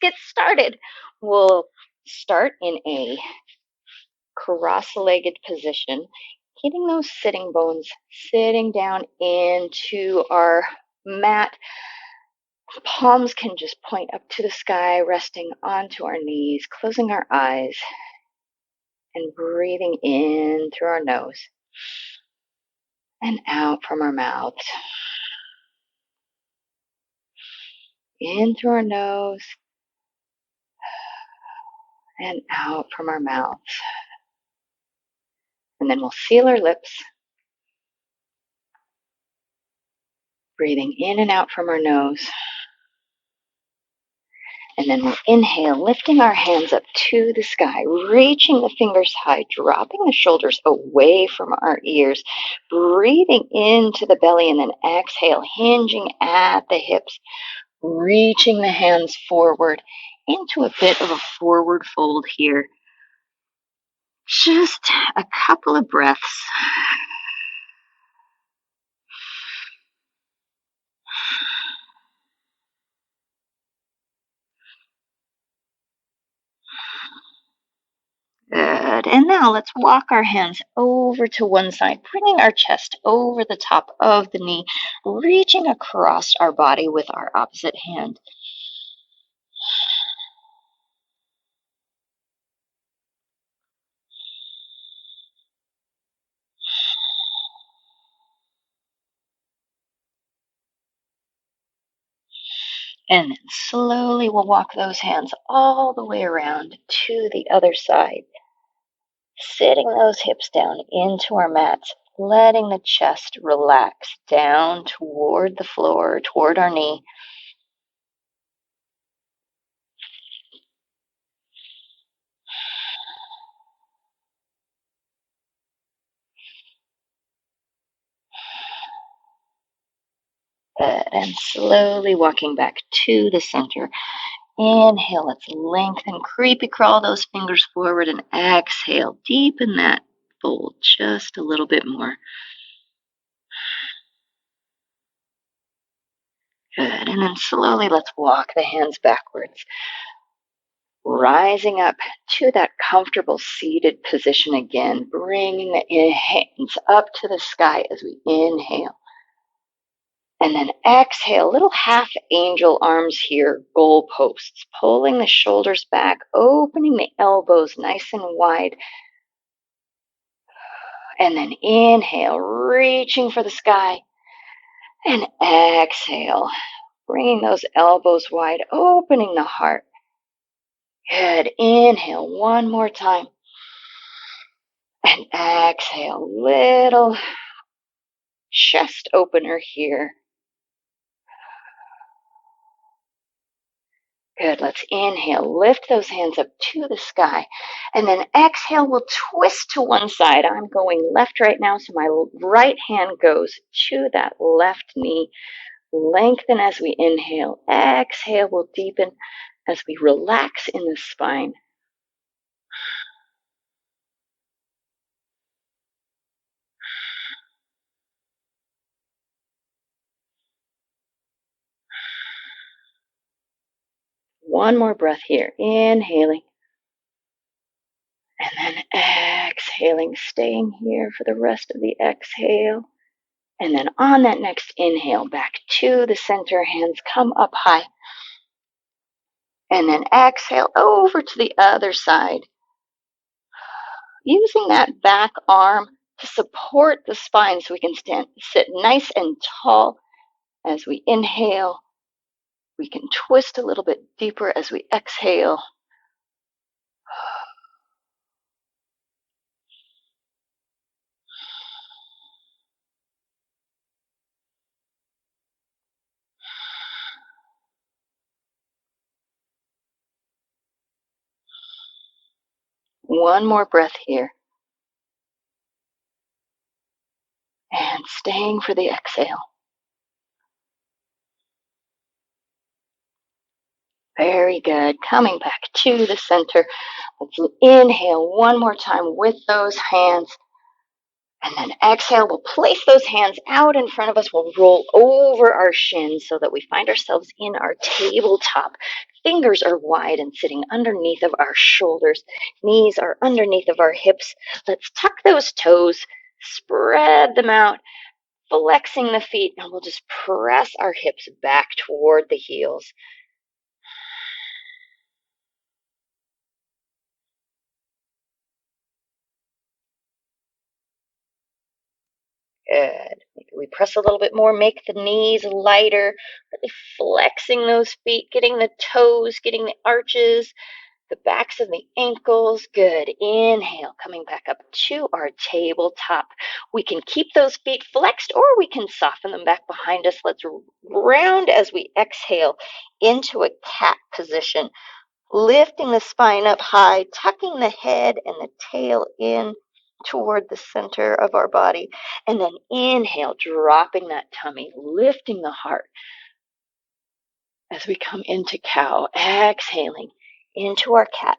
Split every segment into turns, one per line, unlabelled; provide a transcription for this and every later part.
get started. We'll start in a cross-legged position, keeping those sitting bones sitting down into our mat. Palms can just point up to the sky, resting onto our knees, closing our eyes, and breathing in through our nose and out from our mouths. In through our nose and out from our mouths. And then we'll seal our lips, breathing in and out from our nose. And then we'll inhale, lifting our hands up to the sky, reaching the fingers high, dropping the shoulders away from our ears, breathing into the belly, and then exhale, hinging at the hips, reaching the hands forward into a bit of a forward fold here. Just a couple of breaths. Good. And now let's walk our hands over to one side, bringing our chest over the top of the knee, reaching across our body with our opposite hand. And then slowly we'll walk those hands all the way around to the other side, sitting those hips down into our mats, letting the chest relax down toward the floor, toward our knee. Good. And slowly walking back to the center. Inhale, let's lengthen, creepy crawl those fingers forward, and exhale, deepen that fold just a little bit more. Good, and then slowly let's walk the hands backwards, rising up to that comfortable seated position again, bringing the hands up to the sky as we inhale. And then exhale, little half angel arms here, goalposts, pulling the shoulders back, opening the elbows nice and wide. And then inhale, reaching for the sky. And exhale, bringing those elbows wide, opening the heart. Good. Inhale one more time. And exhale, little chest opener here. Good. Let's inhale. Lift those hands up to the sky. And then exhale, we'll twist to one side. I'm going left right now, so my right hand goes to that left knee. Lengthen as we inhale. Exhale, we'll deepen as we relax in the spine. One more breath here. Inhaling. And then exhaling, staying here for the rest of the exhale. And then on that next inhale, back to the center, hands come up high. And then exhale over to the other side. Using that back arm to support the spine so we can sit nice and tall as we inhale. We can twist a little bit deeper as we exhale. One more breath here. And staying for the exhale. Very good. Coming back to the center. Let's inhale one more time with those hands. And then exhale, we'll place those hands out in front of us. We'll roll over our shins so that we find ourselves in our tabletop. Fingers are wide and sitting underneath of our shoulders. Knees are underneath of our hips. Let's tuck those toes, spread them out, flexing the feet, and we'll just press our hips back toward the heels. Good. Maybe we press a little bit more, make the knees lighter, really flexing those feet, getting the toes, getting the arches, the backs of the ankles. Good. Inhale, coming back up to our tabletop. We can keep those feet flexed or we can soften them back behind us. Let's round as we exhale into a cat position, lifting the spine up high, tucking the head and the tail in toward the center of our body. And then inhale, dropping that tummy, lifting the heart as we come into cow, exhaling into our cat.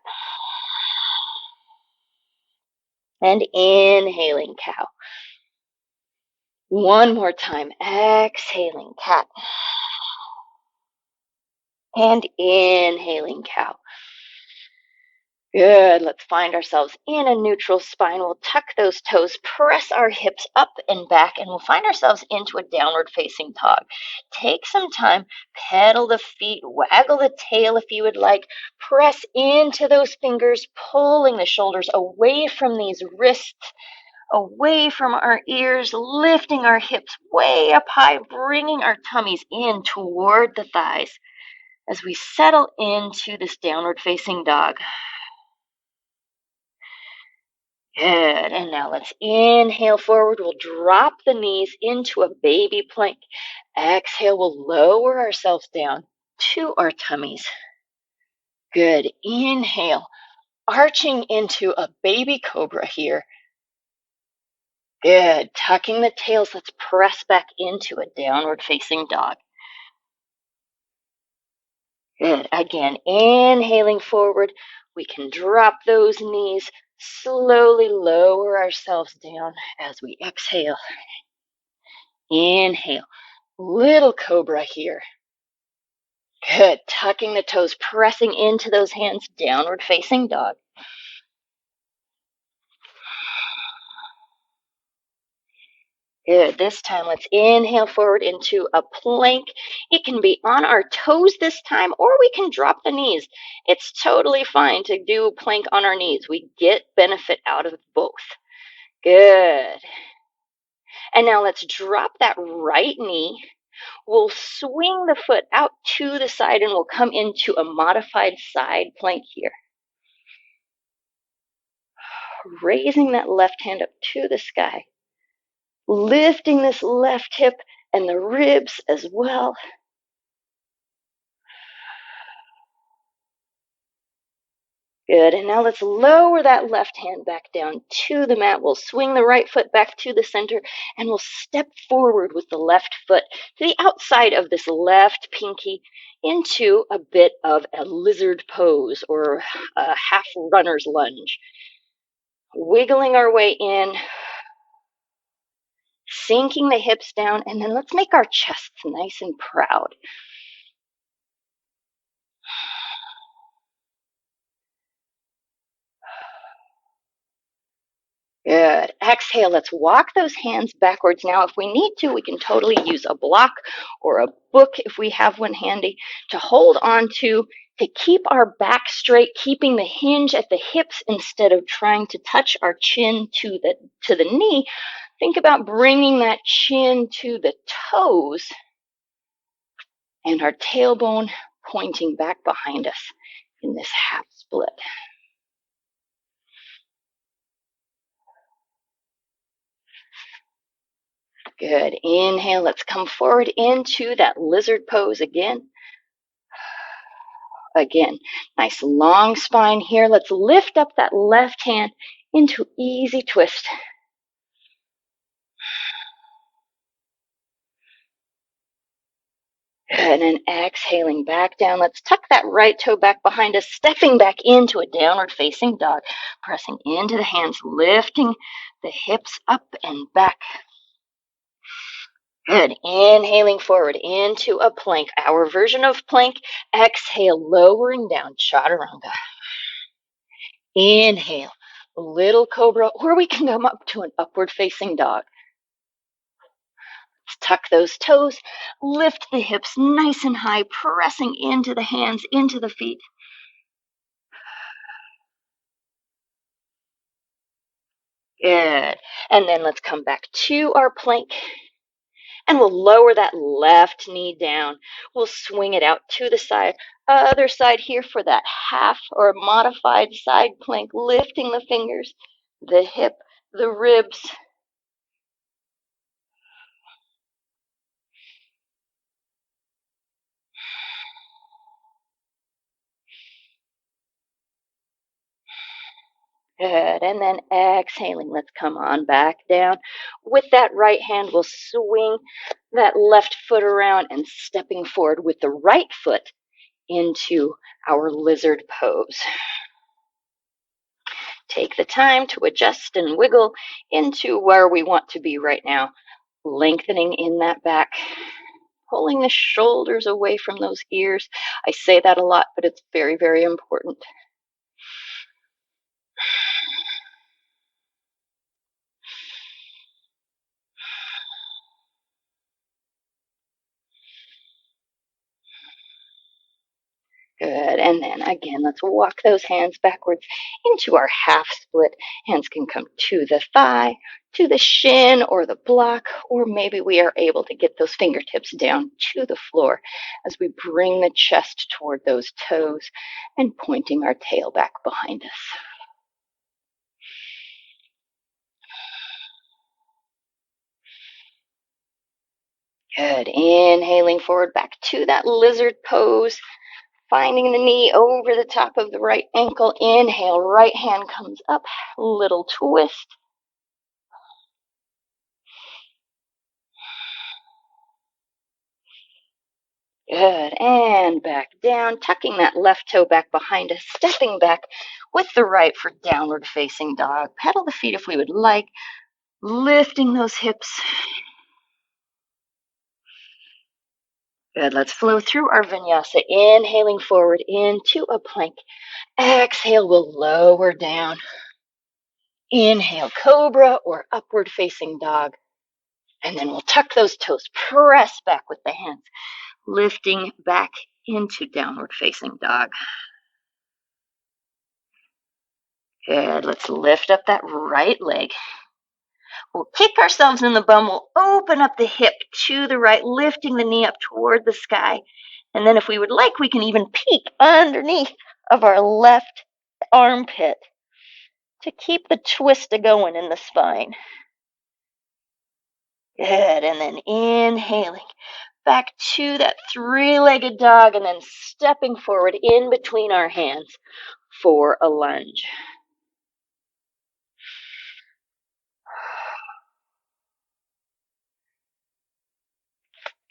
And inhaling cow. One more time, exhaling cat. And inhaling cow. Good. Let's find ourselves in a neutral spine. We'll tuck those toes, press our hips up and back, and we'll find ourselves into a downward facing dog. Take some time, pedal the feet, waggle the tail if you would like. Press into those fingers, pulling the shoulders away from these wrists, away from our ears, lifting our hips way up high, bringing our tummies in toward the thighs as we settle into this downward facing dog. Good. And now let's inhale forward. We'll drop the knees into a baby plank. Exhale, we'll lower ourselves down to our tummies. Good. Inhale, arching into a baby cobra here. Good. Tucking the tails. Let's press back into a downward facing dog. Good. Again, inhaling forward. We can drop those knees, slowly lower ourselves down as we exhale. Inhale, little cobra here. Good. Tucking the toes, pressing into those hands, downward facing dog. Good. This time, let's inhale forward into a plank. It can be on our toes this time, or we can drop the knees. It's totally fine to do a plank on our knees. We get benefit out of both. Good. And now let's drop that right knee. We'll swing the foot out to the side and we'll come into a modified side plank here. Raising that left hand up to the sky. Lifting this left hip and the ribs as well. Good. And now let's lower that left hand back down to the mat. We'll swing the right foot back to the center and we'll step forward with the left foot to the outside of this left pinky into a bit of a lizard pose or a half runner's lunge. Wiggling our way in, sinking the hips down, and then let's make our chests nice and proud. Good. Exhale, let's walk those hands backwards. Now, if we need to, we can totally use a block or a book if we have one handy to hold on to keep our back straight, keeping the hinge at the hips instead of trying to touch our chin to the knee. Think about bringing that chin to the toes and our tailbone pointing back behind us in this half split. Good. Inhale. Let's come forward into that lizard pose again. Again, nice long spine here. Let's lift up that left hand into easy twist. Good. And exhaling back down. Let's tuck that right toe back behind us, stepping back into a downward facing dog, pressing into the hands, lifting the hips up and back. Good. Inhaling forward into a plank, our version of plank. Exhale, lowering down, chaturanga. Inhale, little cobra, or we can come up to an upward facing dog. Let's tuck those toes, lift the hips nice and high, pressing into the hands, into the feet. Good. And then let's come back to our plank. And we'll lower that left knee down. We'll swing it out to the side. Other side here for that half or modified side plank, lifting the fingers, the hip, the ribs. Good. And then exhaling. Let's come on back down. With that right hand, we'll swing that left foot around and stepping forward with the right foot into our lizard pose. Take the time to adjust and wiggle into where we want to be right now, lengthening in that back, pulling the shoulders away from those ears. I say that a lot, but it's very, very important. Good. And then again, let's walk those hands backwards into our half split. Hands can come to the thigh, to the shin or the block, or maybe we are able to get those fingertips down to the floor as we bring the chest toward those toes and pointing our tail back behind us. Good. Inhaling forward back to that lizard pose. Finding the knee over the top of the right ankle. Inhale, right hand comes up, little twist. Good, and back down, tucking that left toe back behind us, stepping back with the right for downward facing dog. Pedal the feet if we would like, lifting those hips. Good, let's flow through our vinyasa, inhaling forward into a plank. Exhale, we'll lower down. Inhale, cobra or upward facing dog. And then we'll tuck those toes, press back with the hands, lifting back into downward facing dog. Good. Let's lift up that right leg. We'll kick ourselves in the bum. We'll open up the hip to the right, lifting the knee up toward the sky. And then if we would like, we can even peek underneath of our left armpit to keep the twist going in the spine. Good. And then inhaling back to that three-legged dog and then stepping forward in between our hands for a lunge.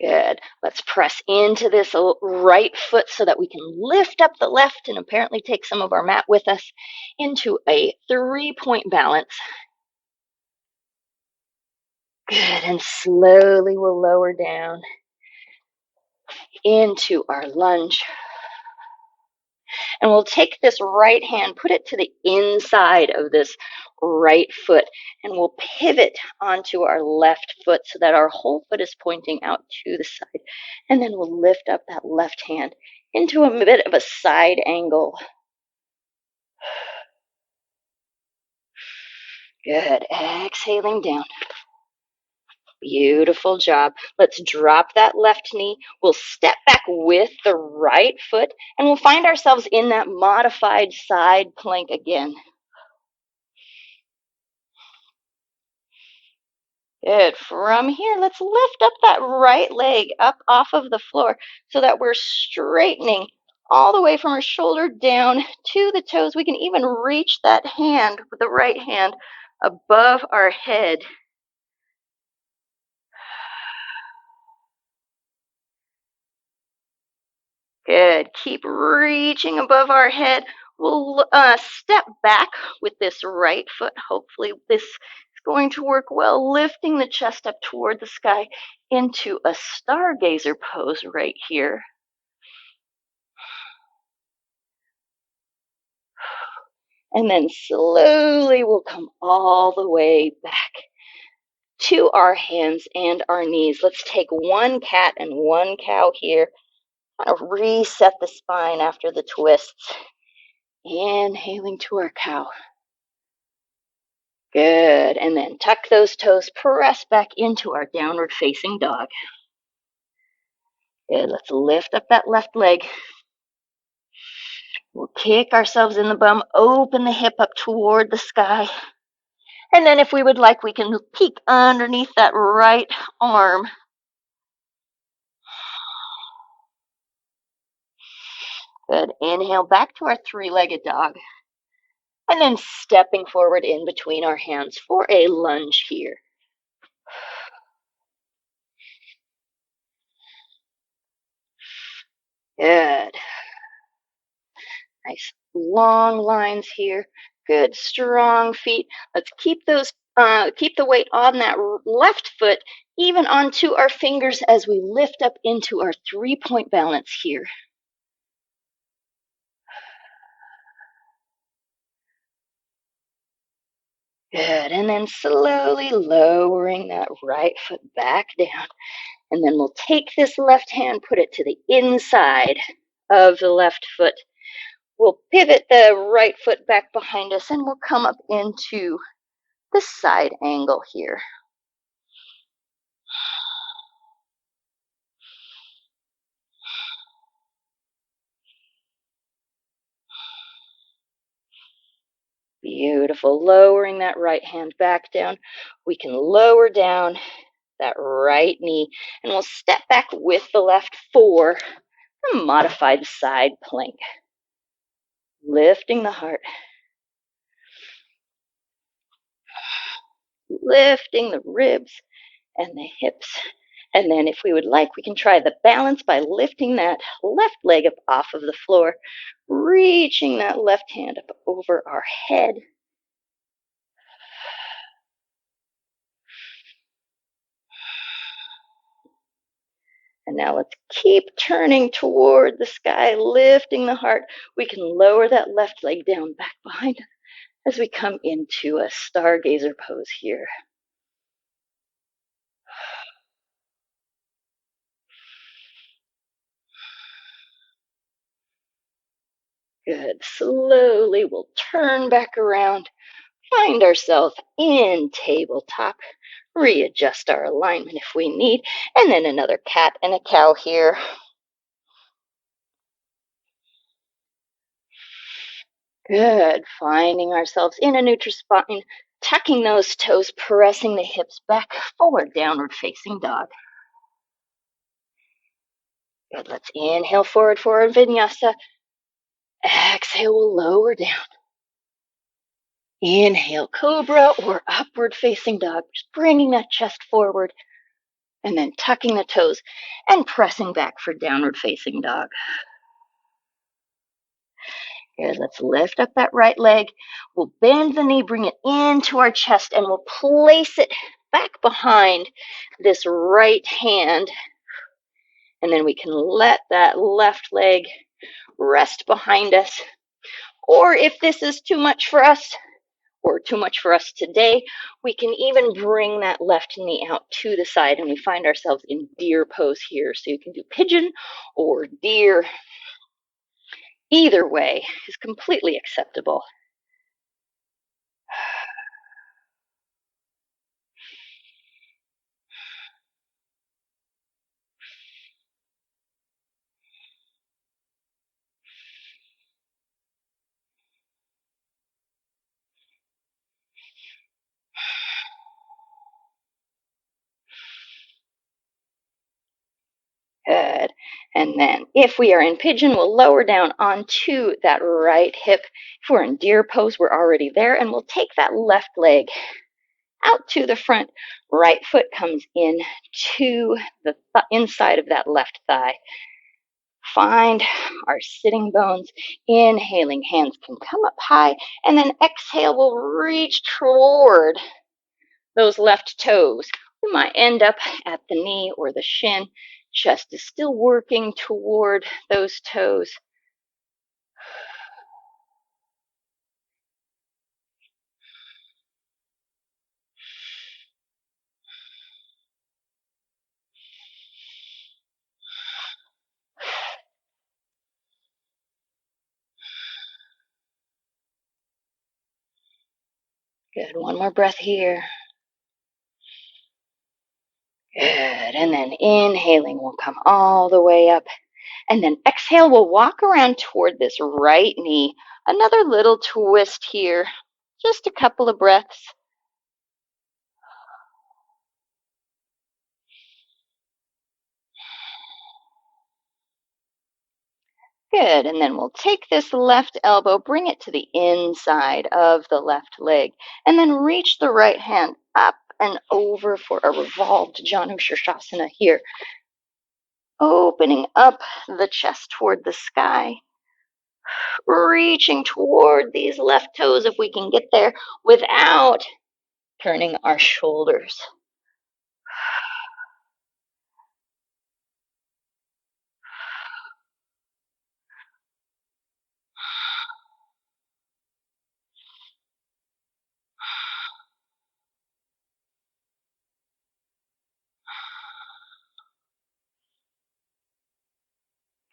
Good. Let's press into this right foot so that we can lift up the left and apparently take some of our mat with us into a 3-point balance. Good. And slowly we'll lower down into our lunge. And we'll take this right hand, put it to the inside of this right foot, and we'll pivot onto our left foot so that our whole foot is pointing out to the side. And then we'll lift up that left hand into a bit of a side angle. Good. Exhaling down. Beautiful job. Let's drop that left knee. We'll step back with the right foot, and we'll find ourselves in that modified side plank again. Good. From here, let's lift up that right leg up off of the floor so that we're straightening all the way from our shoulder down to the toes. We can even reach that hand with the right hand above our head. Good. Keep reaching above our head. We'll step back with this right foot. Hopefully this is going to work well, lifting the chest up toward the sky into a stargazer pose right here. And then slowly we'll come all the way back to our hands and our knees. Let's take one cat and one cow here. Kind of reset the spine after the twists. Inhaling to our cow. Good. And then tuck those toes, press back into our downward facing dog. Good. Let's lift up that left leg. We'll kick ourselves in the bum, open the hip up toward the sky. And then if we would like, we can peek underneath that right arm. Good. Inhale back to our three-legged dog. And then stepping forward in between our hands for a lunge here. Good. Nice long lines here. Good, strong feet. Let's keep the weight on that left foot, even onto our fingers as we lift up into our three-point balance here. Good, and then slowly lowering that right foot back down. And then we'll take this left hand, put it to the inside of the left foot. We'll pivot the right foot back behind us and we'll come up into the side angle here. Beautiful. Lowering that right hand back down. We can lower down that right knee and we'll step back with the left for a modified side plank. Lifting the heart. Lifting the ribs and the hips. And then if we would like, we can try the balance by lifting that left leg up off of the floor, reaching that left hand up over our head. And now let's keep turning toward the sky, lifting the heart. We can lower that left leg down back behind us as we come into a stargazer pose here. Good. Slowly we'll turn back around, find ourselves in tabletop, readjust our alignment if we need, and then another cat and a cow here. Good. Finding ourselves in a neutral spine, tucking those toes, pressing the hips back, forward downward facing dog. Good. Let's inhale forward vinyasa. Exhale, we'll lower down. Inhale, cobra or upward facing dog, just bringing that chest forward and then tucking the toes and pressing back for downward facing dog. Good. Let's lift up that right leg. We'll bend the knee, bring it into our chest, and we'll place it back behind this right hand. And then we can let that left leg rest behind us. Or if this is too much for us, or too much for us today, we can even bring that left knee out to the side and we find ourselves in deer pose here. So you can do pigeon or deer. Either way is completely acceptable. Good. And then if we are in pigeon, we'll lower down onto that right hip. If we're in deer pose, we're already there. And we'll take that left leg out to the front. Right foot comes in to the inside of that left thigh. Find our sitting bones. Inhaling, hands can come up high. And then exhale, we'll reach toward those left toes. We might end up at the knee or the shin. Chest is still working toward those toes. Good. One more breath here. Good. And then inhaling, we'll come all the way up. And then exhale, we'll walk around toward this right knee. Another little twist here. Just a couple of breaths. Good. And then we'll take this left elbow, bring it to the inside of the left leg, and then reach the right hand up and over for a revolved Janu Shirshasana here. Opening up the chest toward the sky, reaching toward these left toes if we can get there without turning our shoulders.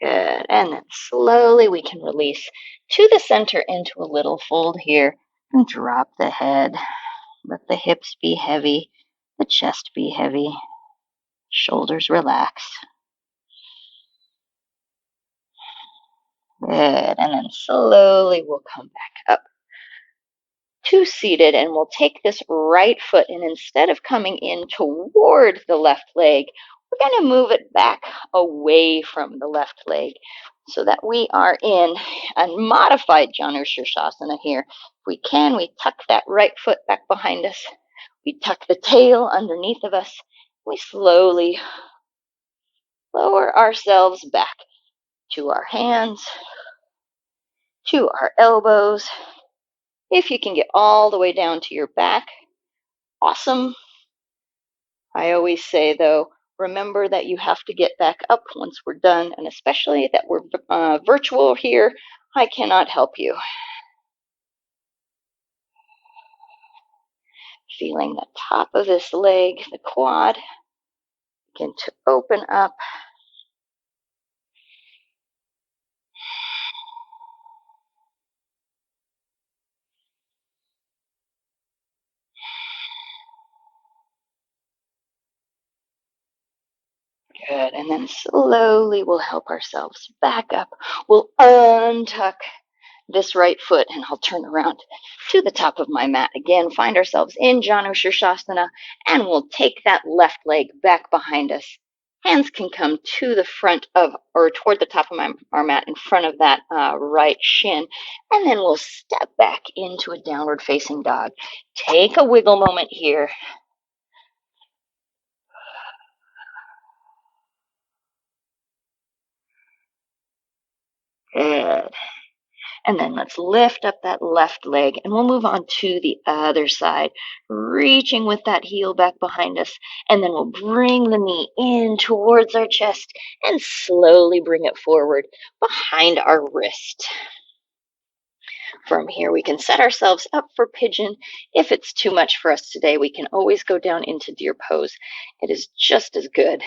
Good. And then slowly we can release to the center into a little fold here and drop the head. Let the hips be heavy, the chest be heavy, shoulders relax. Good. And then slowly we'll come back up to seated, and we'll take this right foot, and instead of coming in toward the left leg, we're going to move it back away from the left leg so that we are in a modified Janu Shirshasana here. If we can, we tuck that right foot back behind us. We tuck the tail underneath of us. We slowly lower ourselves back to our hands, to our elbows. If you can get all the way down to your back, awesome. I always say, though, remember that you have to get back up once we're done, and especially that we're virtual here, I cannot help you. Feeling the top of this leg, the quad, begin to open up. Good, and then slowly we'll help ourselves back up. We'll untuck this right foot, and I'll turn around to the top of my mat again, find ourselves in Janu Shirshasana, and we'll take that left leg back behind us. Hands can come to the front of, or toward the top of our mat in front of that right shin, and then we'll step back into a downward facing dog. Take a wiggle moment here. Good. And then let's lift up that left leg, and we'll move on to the other side, reaching with that heel back behind us. And then we'll bring the knee in towards our chest and slowly bring it forward behind our wrist. From here, we can set ourselves up for pigeon. If it's too much for us today, we can always go down into deer pose. It is just as good.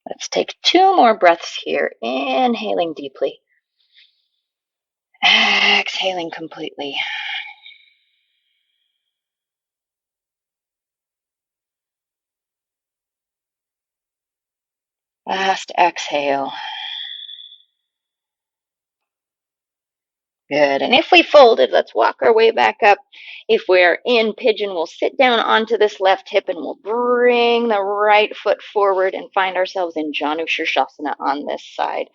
Let's take 2 more breaths here. Inhaling deeply. Exhaling completely. Last exhale. Good. And if we folded, let's walk our way back up. If we're in pigeon, we'll sit down onto this left hip and we'll bring the right foot forward and find ourselves in Janu Shirshasana on this side.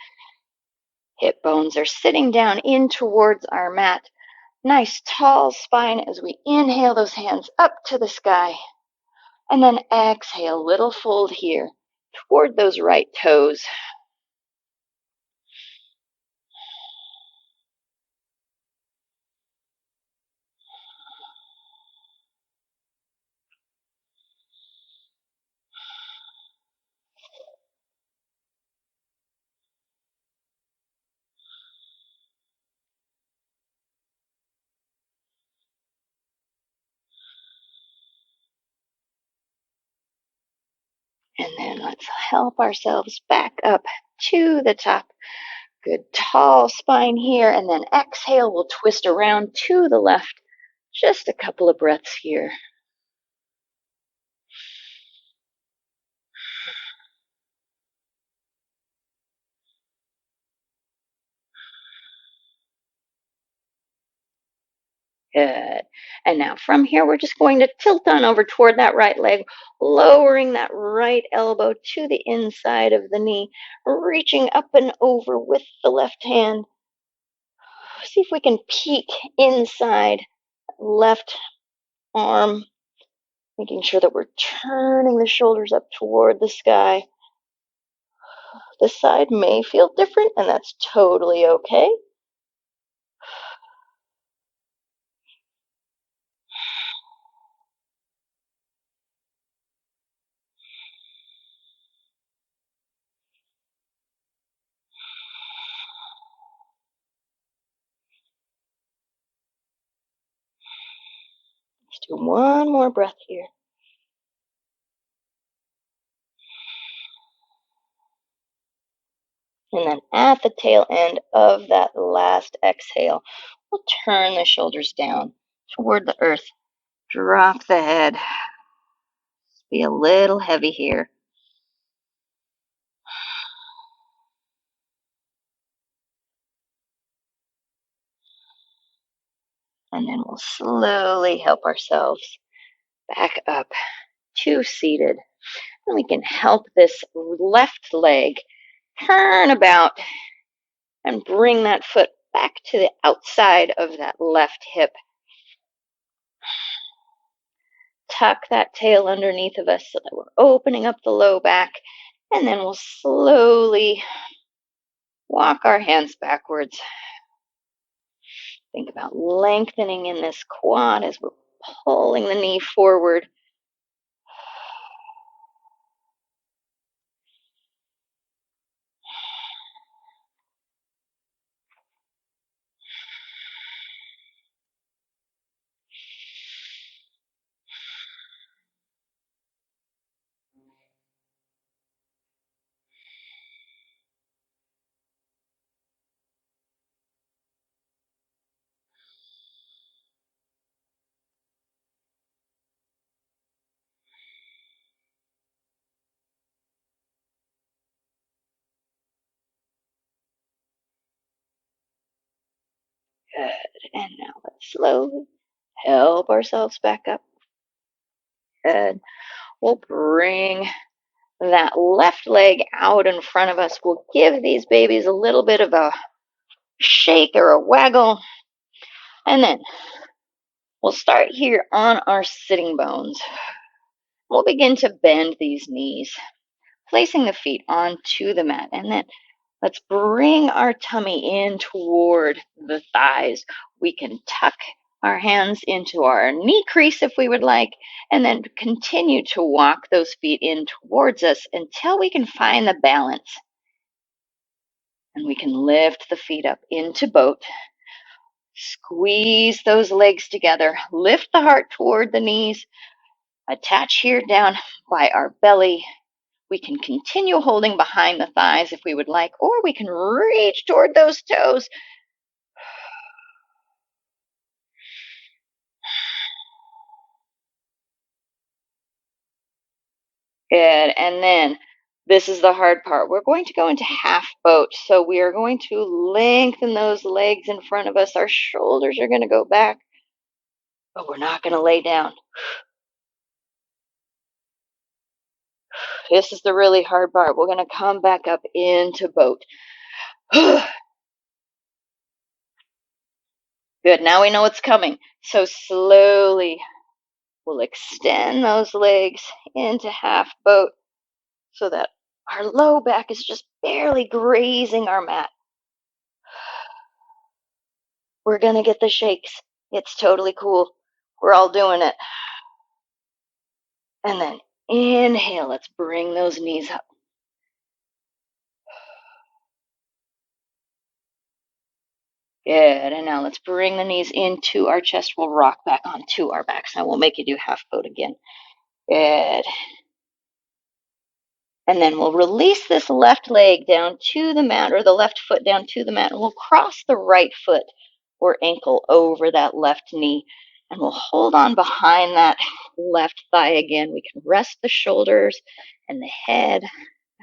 Hip bones are sitting down in towards our mat. Nice tall spine as we inhale those hands up to the sky. And then exhale, little fold here toward those right toes. And then let's help ourselves back up to the top. Good tall spine here. And then exhale, we'll twist around to the left. Just a couple of breaths here. Good. And now from here, we're just going to tilt on over toward that right leg, lowering that right elbow to the inside of the knee, reaching up and over with the left hand. See if we can peek inside left arm, making sure that we're turning the shoulders up toward the sky. The side may feel different, and that's totally okay. Let's do one more breath here. And then at the tail end of that last exhale, we'll turn the shoulders down toward the earth. Drop the head. Be a little heavy here. And then we'll slowly help ourselves back up to seated. And we can help this left leg turn about and bring that foot back to the outside of that left hip. Tuck that tail underneath of us so that we're opening up the low back. And then we'll slowly walk our hands backwards. Think about lengthening in this quad as we're pulling the knee forward. Good. And now let's slowly help ourselves back up. Good. We'll bring that left leg out in front of us. We'll give these babies a little bit of a shake or a waggle. And then we'll start here on our sitting bones. We'll begin to bend these knees, placing the feet onto the mat. And then let's bring our tummy in toward the thighs. We can tuck our hands into our knee crease if we would like, and then continue to walk those feet in towards us until we can find the balance. And we can lift the feet up into boat. Squeeze those legs together. Lift the heart toward the knees. Attach here down by our belly. We can continue holding behind the thighs if we would like, or we can reach toward those toes. Good. And then This is the hard part. We're going to go into half boat. So we are going to lengthen those legs in front of us. Our shoulders are going to go back, but we're not going to lay down. This is the really hard part. We're going to come back up into boat. Good. Now we know what's coming. So slowly we'll extend those legs into half boat so that our low back is just barely grazing our mat. We're going to get the shakes. It's totally cool. We're all doing it. And then inhale. Let's bring those knees up. Good. And now let's bring the knees into our chest. We'll rock back onto our backs. Now we'll make you do half boat again. Good. And then we'll release this left leg down to the mat, or the left foot down to the mat, and we'll cross the right foot or ankle over that left knee. And we'll hold on behind that left thigh again. We can rest the shoulders and the head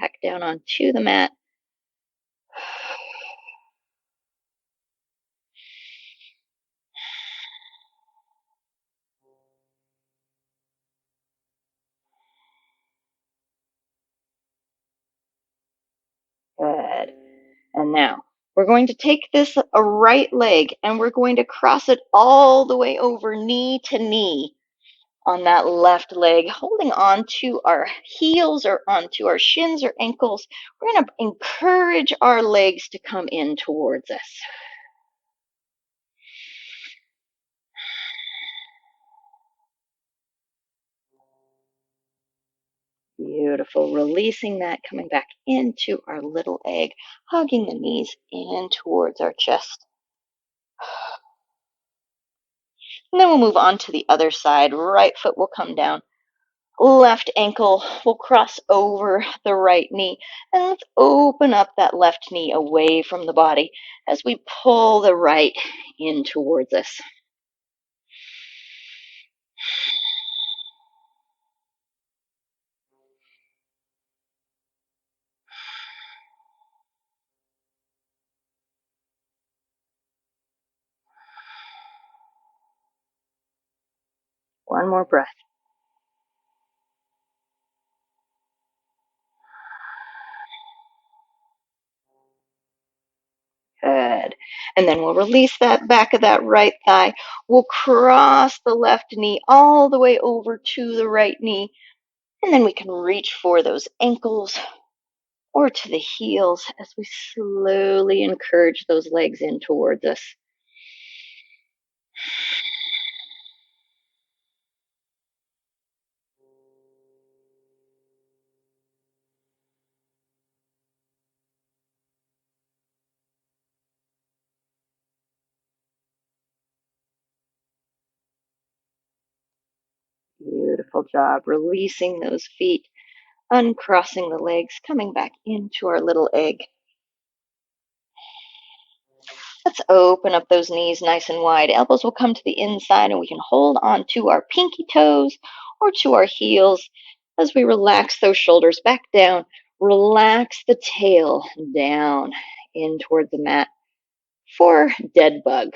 back down onto the mat. Good. And now we're going to take this a right leg and we're going to cross it all the way over knee to knee on that left leg, holding on to our heels or onto our shins or ankles. We're going to encourage our legs to come in towards us. Beautiful. Releasing that, coming back into our little egg, hugging the knees in towards our chest. And then we'll move on to the other side. Right foot will come down. Left ankle will cross over the right knee. And let's open up that left knee away from the body as we pull the right in towards us. One more breath. Good. And then we'll release that back of that right thigh. We'll cross the left knee all the way over to the right knee. And then we can reach for those ankles or to the heels as we slowly encourage those legs in towards us. Beautiful job. Releasing those feet, uncrossing the legs, coming back into our little egg. Let's open up those knees nice and wide. Elbows will come to the inside and we can hold on to our pinky toes or to our heels as we relax those shoulders back down. Relax the tail down in toward the mat for dead bug.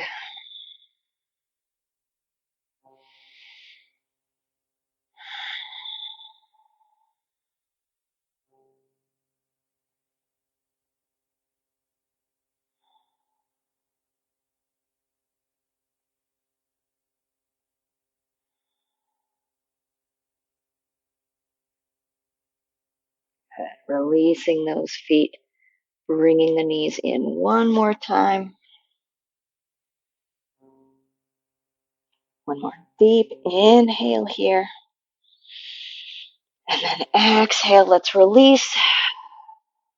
Releasing those feet, bringing the knees in one more time. One more deep inhale here. And then exhale, let's release.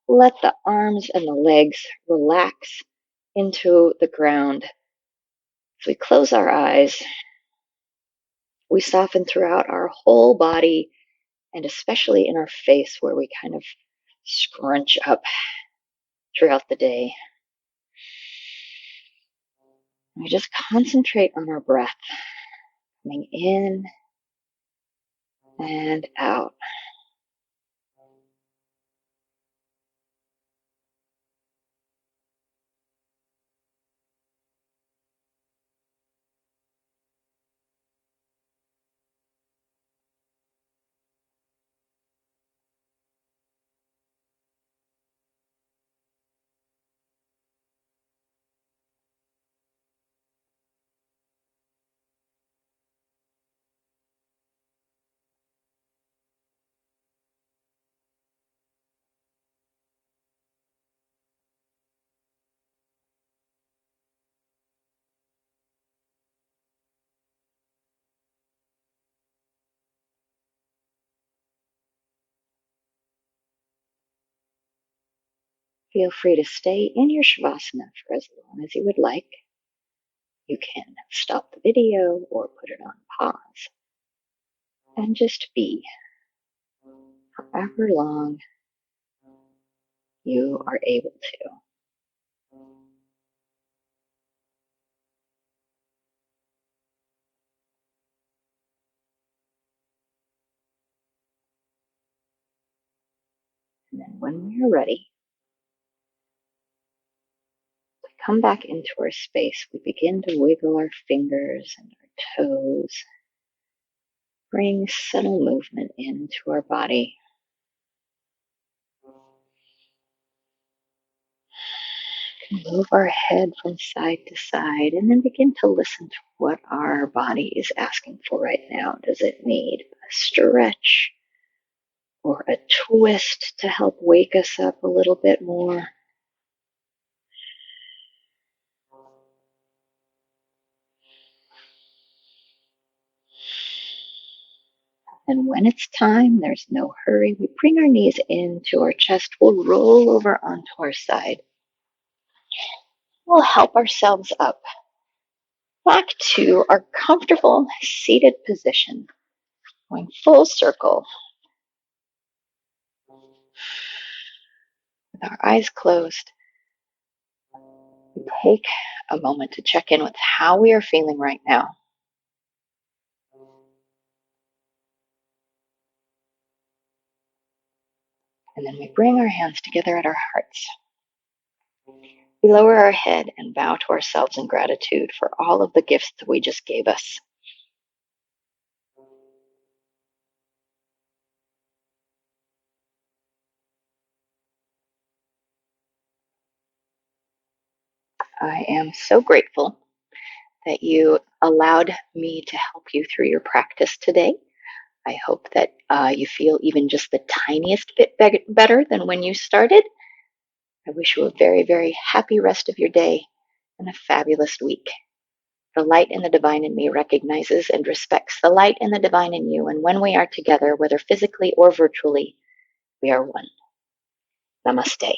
Let the arms and the legs relax into the ground. As we close our eyes, we soften throughout our whole body and especially in our face where we kind of scrunch up throughout the day. We just concentrate on our breath, coming in and out. Feel free to stay in your Shavasana for as long as you would like. You can stop the video or put it on pause and just be however long you are able to. And then when we are ready, we come back into our space. We begin to wiggle our fingers and our toes. Bring subtle movement into our body. Move our head from side to side and then begin to listen to what our body is asking for right now. Does it need a stretch or a twist to help wake us up a little bit more? And when it's time, there's no hurry. We bring our knees into our chest. We'll roll over onto our side. We'll help ourselves up back to our comfortable seated position, going full circle with our eyes closed. We take a moment to check in with how we are feeling right now. And then we bring our hands together at our hearts. We lower our head and bow to ourselves in gratitude for all of the gifts that we just gave us. I am so grateful that you allowed me to help you through your practice today. I hope that you feel even just the tiniest bit better than when you started. I wish you a very, very happy rest of your day and a fabulous week. The light in the divine in me recognizes and respects the light in the divine in you. And when we are together, whether physically or virtually, we are one. Namaste.